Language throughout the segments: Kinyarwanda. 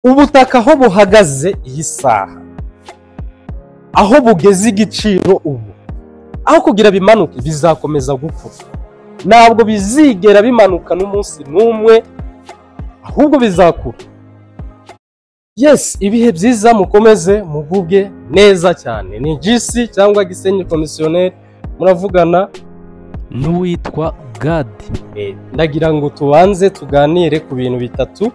ubutaka aho buhagaze iyi saha, aho bugeze igiciro ubu, aho kugira bimanuke bizakomeza gupfa, ntabwo bizigera bimanuka n'umunsi n'umwe, ahubwo bizakura. Yes, ibihe byiza, mukomeze mugubwe neza cyane. Ni GC cyangwa Gisenyi Commissioner, muravugana n'uwitwa Gadi. Ndagira ngo tubanze tuganire ku bintu bitatu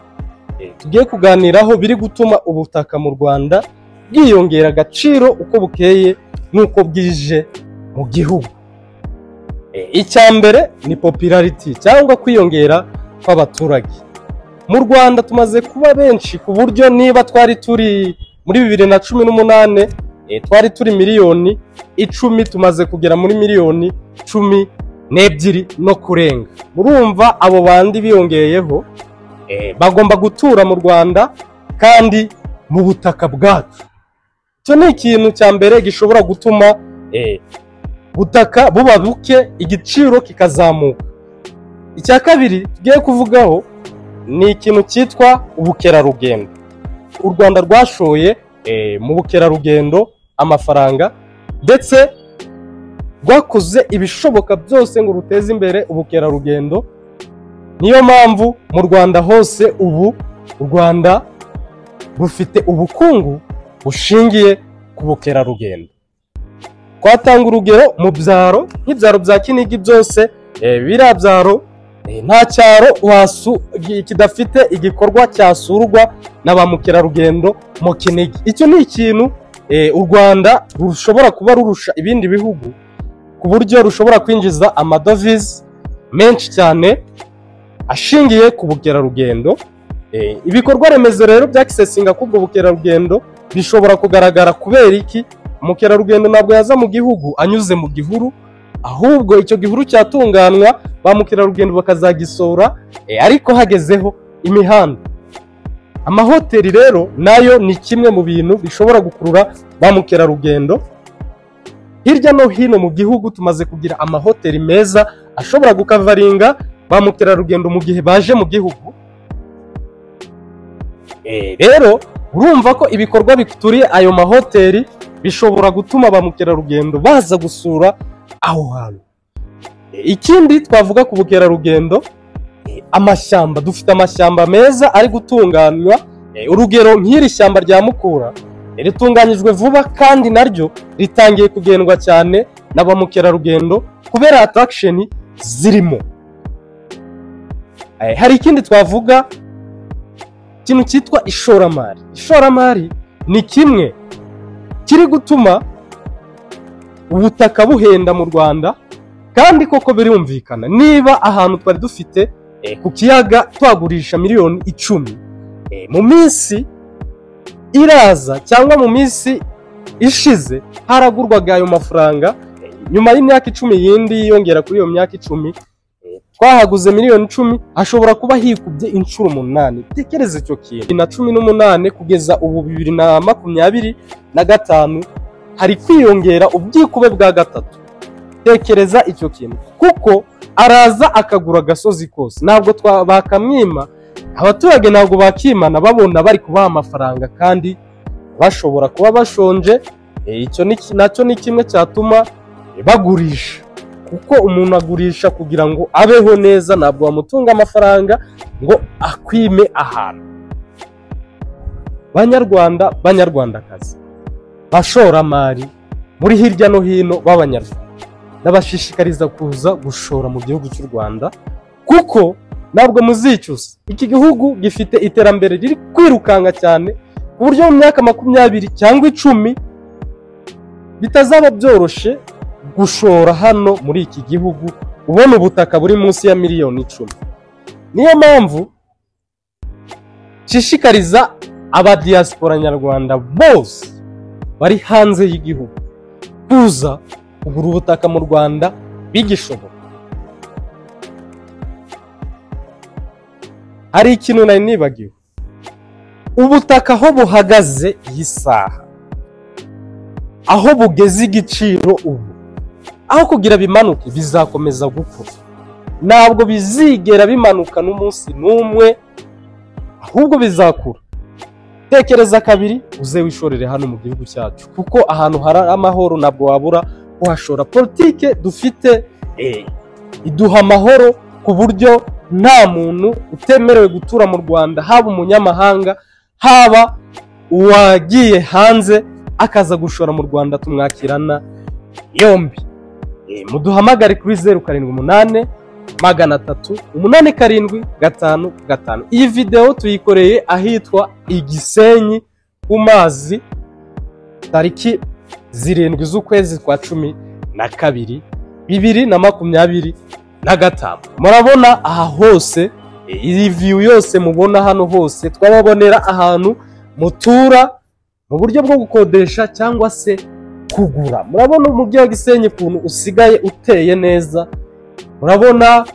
tugiye kuganiraho biri gutuma ubutaka mu Rwanda bwiyongera agaciro uko bukeye n'uko bwije mu gihugu. Icya mbere ni popularity cyangwa kwiyongera kw'abaturage. Mu Rwanda tumaze kuba benshi ku buryo niba twari turi muri 2018 twari turi miliyoni 10, tumaze kugera muri miliyoni 12 no kurenga. Murumva abo bandi biyongeyeho bagomba gutura mu Rwanda kandi mu butaka bwacu. Icyo ni ikintu cya mbere gishobora gutuma butaka buba buke, igiciro kikazamuka. Icya kabiri tugiye kuvugaho ni ikintu cyitwa ubukerarugendo. U Rwanda rwashoye mu bukerarugendo amafaranga, ndetse rwakoze ibishoboka byose ngo ruteze imbere ubukerarugendo. Niyo mpamvu mu Rwanda hose ubu u Rwanda rufite ubukungu bushingiye ku bukerarugendo. Twatanga urugero mu byaro, nk'ibyaro bya Kinigi byose, biriya byaro nta cyaro kidafite igikorwa cyasurwa na ba mukerarugendo mu Kinigi. Icyo ni ikintu u Rwanda rushobora kuba rurusha ibindi bihugu ku buryo rushobora kwinjiza amadovize menshi cyane ashingiye ku bukerarugendo. Ibikorwa remezo rero by'akisesinga kubwo bukerarugendo bishobora kugaragara kubera iki? Umukerarugendo ntabwo yaza mu gihugu anyuze mu gihuru, ahubwo icyo gihuru cyatunganwa ba mukerarugendo bakazagisora, ariko hagezeho imihanda. Amahoteli rero nayo ni kimwe mu bintu bishobora gukurura ba mukerarugendo. Hirya no hino mu gihugu tumaze kugira amahoteli meza ashobora gukavaringa ba mukerarugendo mu gihe baje mu gihugu. Rero urumva ko ibikorwa bituriye ayo mahoteli bishobora gutuma ba mukerarugendo baza gusura aho hantu. Ikindi twavuga ku bukerarugendo, amashyamba. Dufite amashyamba meza ari gutunganywa. Urugero nk'iri shyamba rya Mukura ritunganyijwe vuba kandi naryo ritangiye kugendwa cyane na ba mukerarugendo kubera attraction zirimo. Hari ikindi twavuga, ikintu cyitwa ishoramari. Ishoramari ni kimwe kiri gutuma ubutaka buhenda mu Rwanda, kandi koko birumvikana. Niba ahantu twari dufite ku kiyaga twagurisha miliyoni 10, mu minsi iraza cyangwa mu minsi ishize haragurwaga ayo mafaranga, nyuma y'imyaka 10 yindi yiyongera kuri iyo myaka 10, twahaguze miliyoni 10, hashobora kuba hikubye inshuro 8. Tekereza icyo kintu. Na 18 kugeza ubu 2025 hari kwiyongera ubyikube bwa gatatu. Tekereza icyo kintu, kuko araza akagura gasozi kose. Ntabwo bakamwima, abaturage ntabwo bakimana babona bari kubaha amafaranga kandi bashobora kuba bashonje. Icyo nacyo ni kimwe cyatuma bagurisha, kuko umuntu agurisha kugira ngo abeho neza, ntabwo bamutunga amafaranga ngo akwime ahantu. Banyarwanda, banyarwandakazi, bashoramari muri hirya no hino b'abanyarwanda, ndabashishikariza kuza gushora mu gihugu cy'u Rwanda, kuko ntabwo muzicuza. Iki gihugu gifite iterambere riri kwirukanka cyane ku buryo mu myaka 20 cyangwa 10 bitazaba byoroshe gushora hano muri iki gihugu ubona ubutaka buri munsi ya miliyoni 10. Niyo mpamvu nshishikariza aba diaspora nyarwanda bose bari hanze y'igihugu kuza kugura ubutaka mu Rwanda bigishoboka. Hari ikintu nari nibagiwe, ubutaka aho buhagaze iyi saha, aho bugeze igiciro ubu, aho kugira bimanuke bizakomeza gupfa, ntabwo bizigera bimanuka n'umunsi n'umwe, ahubwo bizakura. tekereza kabiri uze wishorere hano mu gihugu cyacu, kuko ahantu hari amahoro ntabwo wabura kuhashora. Politike dufite iduha amahoro ku buryo nta muntu utemerewe gutura mu Rwanda, haba umunyamahanga haba uwagiye hanze akaza gushora mu Rwanda tumwakirana yombi. Muduhamagare kuri 078 300 Iyi video tuyikoreye ahitwa Igisenyi ku mazi tariki 7 z'ukwezi kwa 12 2025. Murabona aha hose, iyi view yose mubona hano hose twababonera ahantu mutura mu buryo bwo gukodesha cyangwa se kugura. Murabona umujyi wa Gisenyi kuntu usigaye uteye neza, murabona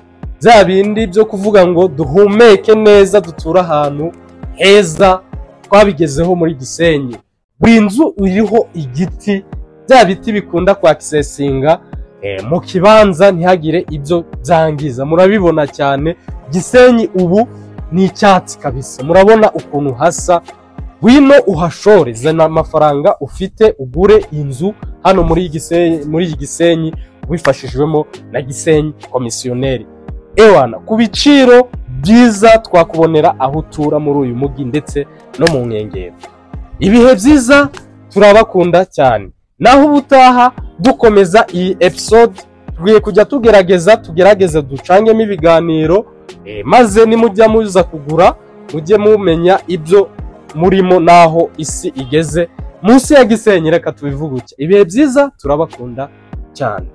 bya bindi byo kuvuga ngo duhumeke neza dutura ahantu heza twabigezeho muri Gisenyi. Buri nzu iriho igiti, bya biti bikunda kwa accessinga mu kibanza ntihagire ibyo byangiza. Murabibona cyane Gisenyi ubu ni icyatsi kabisa, murabona ukuntu hasa. Wino uhashore, zana amafaranga ufite ugure inzu hano muri Gisenyi wifashijwemo na Gisenyi komisiyoneri. Ewana ku biciro byiza twakubonera aho utura muri uyu mujyi ndetse no mu nkengero. Ibihe byiza, turabakunda cyane. Naho ubutaha dukomeza iyi episode tugiye kujya tugerageza ducangemo ibiganiro, maze nimujya muza kugura mujye mumenya ibyo murimo naho isi igeze munsi ya Gisenyi. Reka tubivuguke. Ibihe byiza, turabakunda cyane.